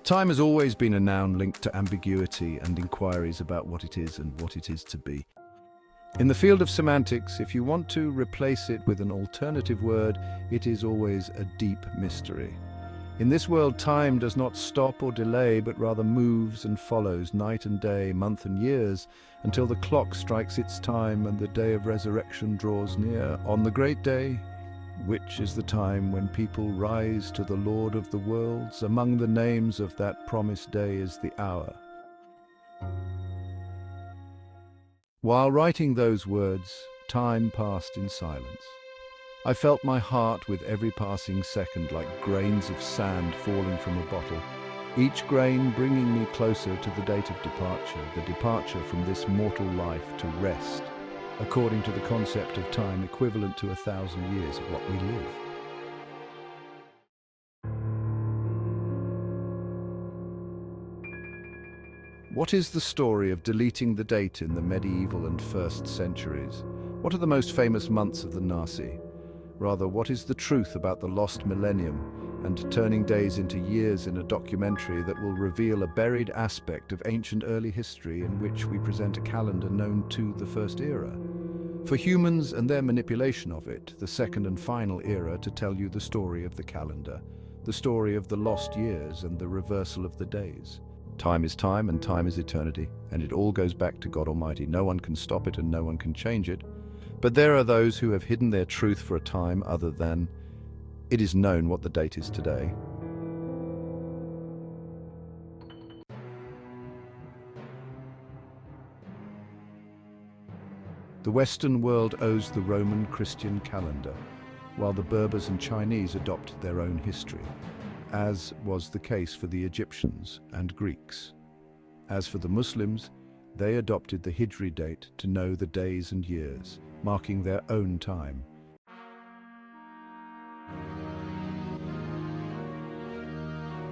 Time has always been a noun linked to ambiguity and inquiries about what it is and what it is to be. In the field of semantics, if you want to replace it with an alternative word, it is always a deep mystery. In this world, time does not stop or delay, but rather moves and follows night and day, month and years, until the clock strikes its time and the day of resurrection draws near. On the great day, which is the time when people rise to the Lord of the worlds, among the names of that promised day is the hour. While writing those words, time passed in silence. I felt my heart with every passing second like grains of sand falling from a bottle, each grain bringing me closer to the date of departure, the departure from this mortal life to rest, according to the concept of time equivalent to 1,000 years of what we live. What is the story of deleting the date in the medieval and first centuries? What are the most famous months of the Nasi? Rather, what is the truth about the Lost Millennium and turning days into years in a documentary that will reveal a buried aspect of ancient early history in which we present a calendar known to the First Era? For humans and their manipulation of it, the second and final era to tell you the story of the calendar, the story of the lost years and the reversal of the days. Time is time and time is eternity, and it all goes back to God Almighty. No one can stop it and no one can change it. But there are those who have hidden their truth for a time other than it is known what the date is today. The Western world owes the Roman Christian calendar, while the Berbers and Chinese adopted their own history, as was the case for the Egyptians and Greeks. As for the Muslims, they adopted the Hijri date to know the days and years, marking their own time.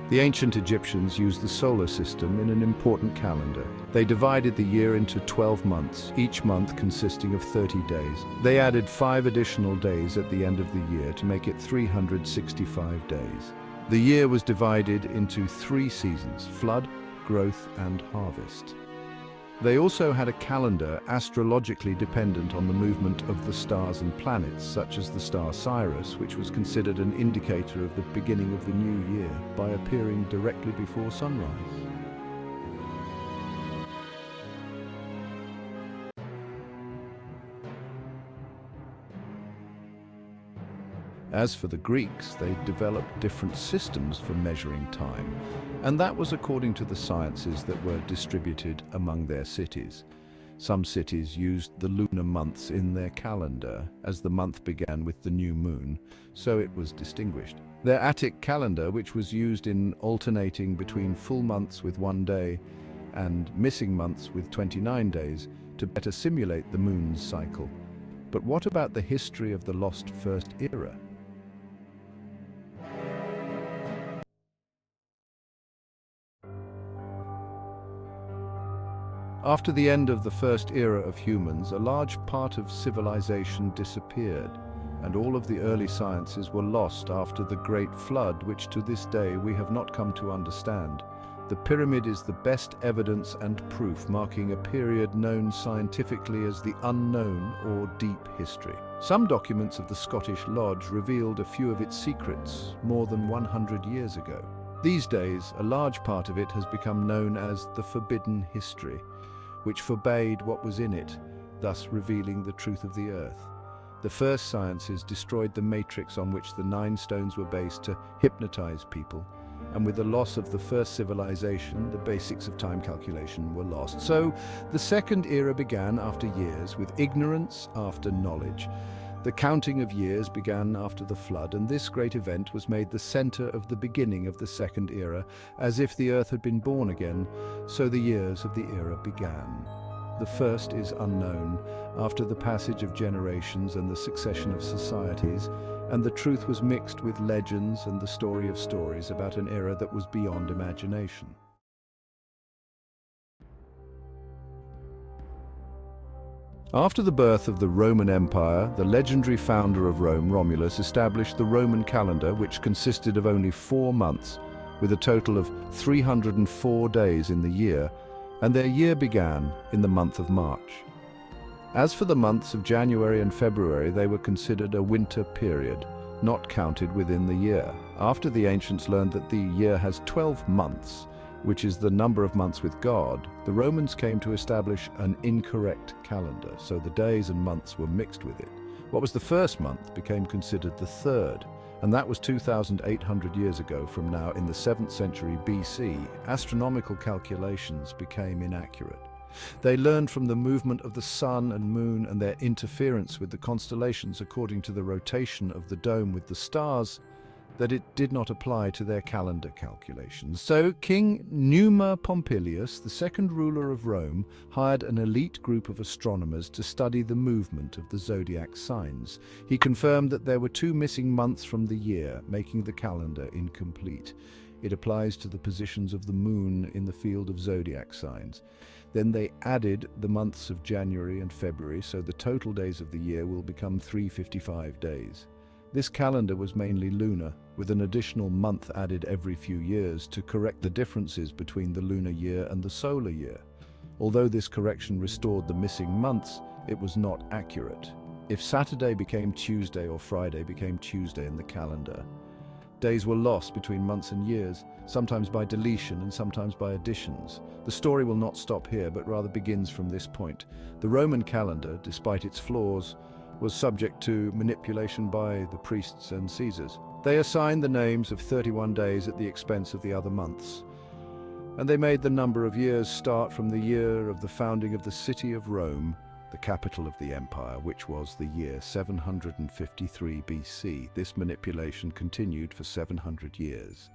The ancient Egyptians used the solar system in an important calendar. They divided the year into 12 months, each month consisting of 30 days. They added 5 additional days at the end of the year to make it 365 days. The year was divided into 3 seasons: flood, growth, and harvest. They also had a calendar astrologically dependent on the movement of the stars and planets, such as the star Sirius, which was considered an indicator of the beginning of the new year by appearing directly before sunrise. As for the Greeks, they developed different systems for measuring time, and that was according to the sciences that were distributed among their cities. Some cities used the lunar months in their calendar, as the month began with the new moon, so it was distinguished. Their Attic calendar, which was used in alternating between full months with 1 day and missing months with 29 days to better simulate the moon's cycle. But what about the history of the lost First Era? After the end of the first era of humans, a large part of civilization disappeared, and all of the early sciences were lost after the Great Flood, which to this day we have not come to understand. The pyramid is the best evidence and proof, marking a period known scientifically as the unknown or deep history. Some documents of the Scottish Lodge revealed a few of its secrets more than 100 years ago. These days, a large part of it has become known as the Forbidden History, which forbade what was in it, thus revealing the truth of the earth. The first sciences destroyed the matrix on which the 9 stones were based to hypnotize people, and with the loss of the first civilization, the basics of time calculation were lost. So the second era began after years, with ignorance after knowledge. The counting of years began after the flood, and this great event was made the center of the beginning of the second era, as if the earth had been born again, so the years of the era began. The first is unknown, after the passage of generations and the succession of societies, and the truth was mixed with legends and the story of stories about an era that was beyond imagination. After the birth of the Roman Empire, the legendary founder of Rome, Romulus, established the Roman calendar, which consisted of only 4 months, with a total of 304 days in the year, and their year began in the month of March. As for the months of January and February, they were considered a winter period, not counted within the year. After the ancients learned that the year has 12 months, which is the number of months with God, the Romans came to establish an incorrect calendar, so the days and months were mixed with it. What was the first month became considered the third, and that was 2,800 years ago from now. In the 7th century BC, astronomical calculations became inaccurate. They learned from the movement of the sun and moon and their interference with the constellations according to the rotation of the dome with the stars that it did not apply to their calendar calculations. So King Numa Pompilius, the second ruler of Rome, hired an elite group of astronomers to study the movement of the zodiac signs. He confirmed that there were 2 missing months from the year, making the calendar incomplete. It applies to the positions of the moon in the field of zodiac signs. Then they added the months of January and February, so the total days of the year will become 355 days. This calendar was mainly lunar, with an additional month added every few years to correct the differences between the lunar year and the solar year. Although this correction restored the missing months, it was not accurate. If Saturday became Tuesday or Friday became Tuesday in the calendar, days were lost between months and years, sometimes by deletion and sometimes by additions. The story will not stop here, but rather begins from this point. The Roman calendar, despite its flaws, was subject to manipulation by the priests and Caesars. They assigned the names of 31 days at the expense of the other months, and they made the number of years start from the year of the founding of the city of Rome, the capital of the empire, which was the year 753 BC. This manipulation continued for 700 years.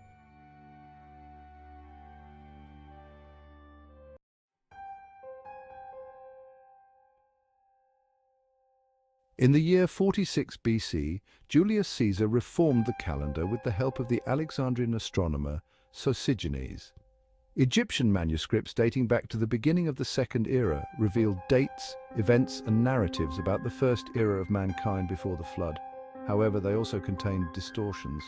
In the year 46 BC, Julius Caesar reformed the calendar with the help of the Alexandrian astronomer Sosigenes. Egyptian manuscripts dating back to the beginning of the Second Era revealed dates, events, and narratives about the first era of mankind before the flood. However, they also contained distortions.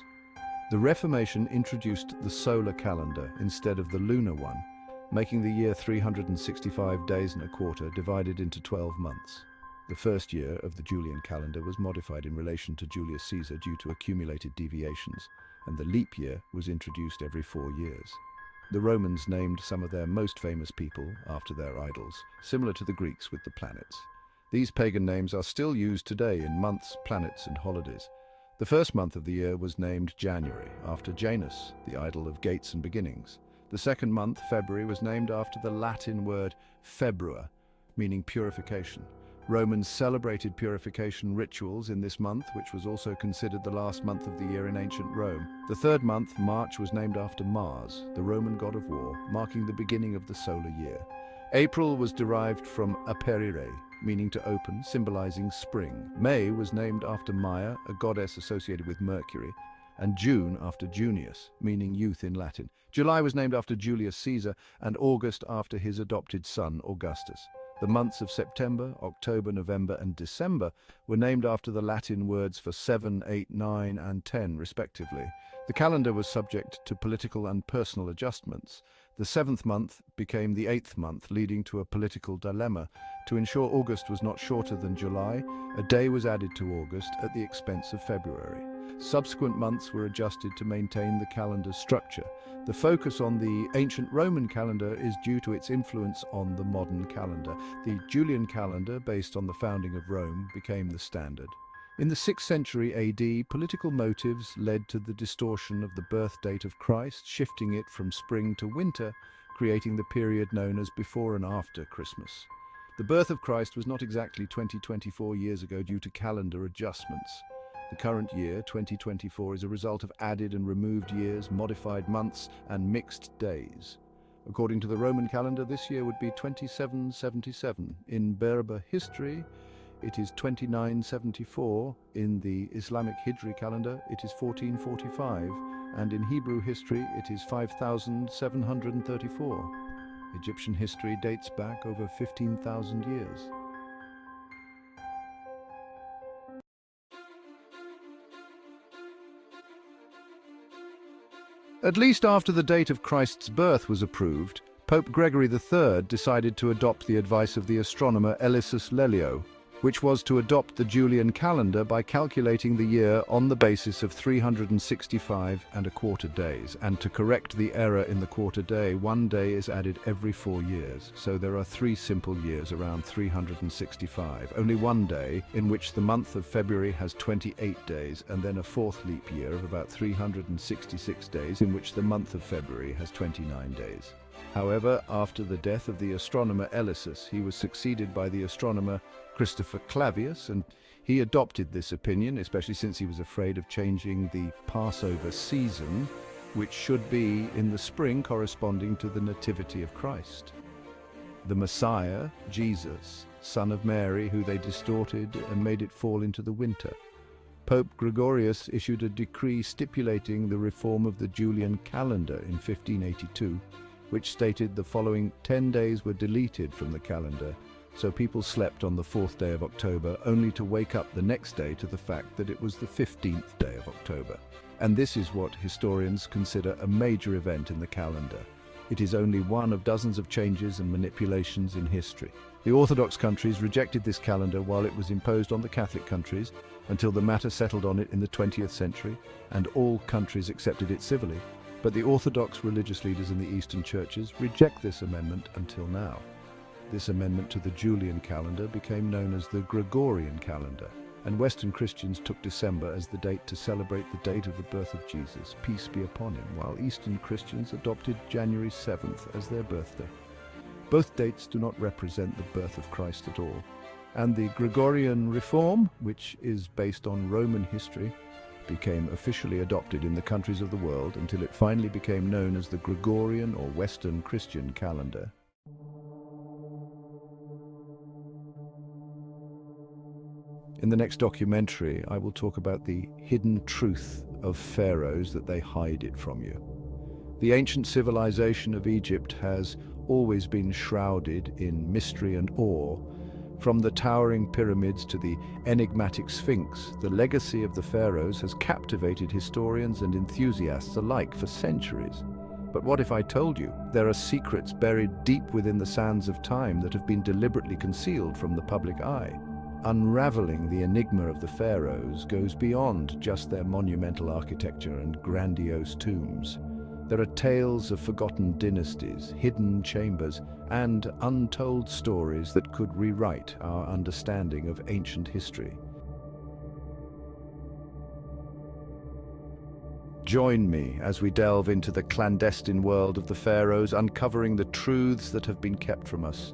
The Reformation introduced the solar calendar instead of the lunar one, making the year 365 days and a quarter divided into 12 months. The first year of the Julian calendar was modified in relation to Julius Caesar due to accumulated deviations, and the leap year was introduced every 4 years. The Romans named some of their most famous people after their idols, similar to the Greeks with the planets. These pagan names are still used today in months, planets, and holidays. The first month of the year was named January, after Janus, the idol of gates and beginnings. The second month, February, was named after the Latin word februa, meaning purification. Romans celebrated purification rituals in this month, which was also considered the last month of the year in ancient Rome. The third month, March, was named after Mars, the Roman god of war, marking the beginning of the solar year. April was derived from aperire, meaning to open, symbolizing spring. May was named after Maia, a goddess associated with Mercury, and June after Junius, meaning youth in Latin. July was named after Julius Caesar, and August after his adopted son, Augustus. The months of September, October, November, and December were named after the Latin words for 7, 8, 9, and 10, respectively. The calendar was subject to political and personal adjustments. The 7th month became the 8th month, leading to a political dilemma. To ensure August was not shorter than July, a day was added to August at the expense of February. Subsequent months were adjusted to maintain the calendar's structure. The focus on the ancient Roman calendar is due to its influence on the modern calendar. The Julian calendar, based on the founding of Rome, became the standard. In the 6th century AD, political motives led to the distortion of the birth date of Christ, shifting it from spring to winter, creating the period known as before and after Christmas. The birth of Christ was not exactly 24 years ago due to calendar adjustments. The current year, 2024, is a result of added and removed years, modified months, and mixed days. According to the Roman calendar, this year would be 2777. In Berber history, it is 2974. In the Islamic Hijri calendar, it is 1445. And in Hebrew history, it is 5734. Egyptian history dates back over 15,000 years. At least after the date of Christ's birth was approved, Pope Gregory III decided to adopt the advice of the astronomer Elisus Lelio, which was to adopt the Julian calendar by calculating the year on the basis of 365 and a quarter days, and to correct the error in the quarter day, 1 day is added every 4 years, so there are 3 simple years around 365, only 1 day in which the month of February has 28 days, and then a 4th leap year of about 366 days in which the month of February has 29 days. However, after the death of the astronomer Elisus, he was succeeded by the astronomer Christopher Clavius, and he adopted this opinion, especially since he was afraid of changing the Passover season, which should be in the spring corresponding to the Nativity of Christ. The Messiah, Jesus, son of Mary, who they distorted and made it fall into the winter. Pope Gregorius issued a decree stipulating the reform of the Julian calendar in 1582, which stated the following 10 days were deleted from the calendar, so people slept on the 4th day of October, only to wake up the next day to the fact that it was the 15th day of October. And this is what historians consider a major event in the calendar. It is only one of dozens of changes and manipulations in history. The Orthodox countries rejected this calendar while it was imposed on the Catholic countries, until the matter settled on it in the 20th century, and all countries accepted it civilly. But the Orthodox religious leaders in the Eastern churches reject this amendment until now. This amendment to the Julian calendar became known as the Gregorian Calendar, and Western Christians took December as the date to celebrate the date of the birth of Jesus, peace be upon him, while Eastern Christians adopted January 7th as their birthday. Both dates do not represent the birth of Christ at all, and the Gregorian reform, which is based on Roman history, became officially adopted in the countries of the world until it finally became known as the Gregorian or Western Christian calendar. In the next documentary, I will talk about the hidden truth of pharaohs, that they hide it from you. The ancient civilization of Egypt has always been shrouded in mystery and awe. From the towering pyramids to the enigmatic Sphinx, the legacy of the pharaohs has captivated historians and enthusiasts alike for centuries. But what if I told you there are secrets buried deep within the sands of time that have been deliberately concealed from the public eye? Unraveling the enigma of the pharaohs goes beyond just their monumental architecture and grandiose tombs. There are tales of forgotten dynasties, hidden chambers, and untold stories that could rewrite our understanding of ancient history. Join me as we delve into the clandestine world of the pharaohs, uncovering the truths that have been kept from us.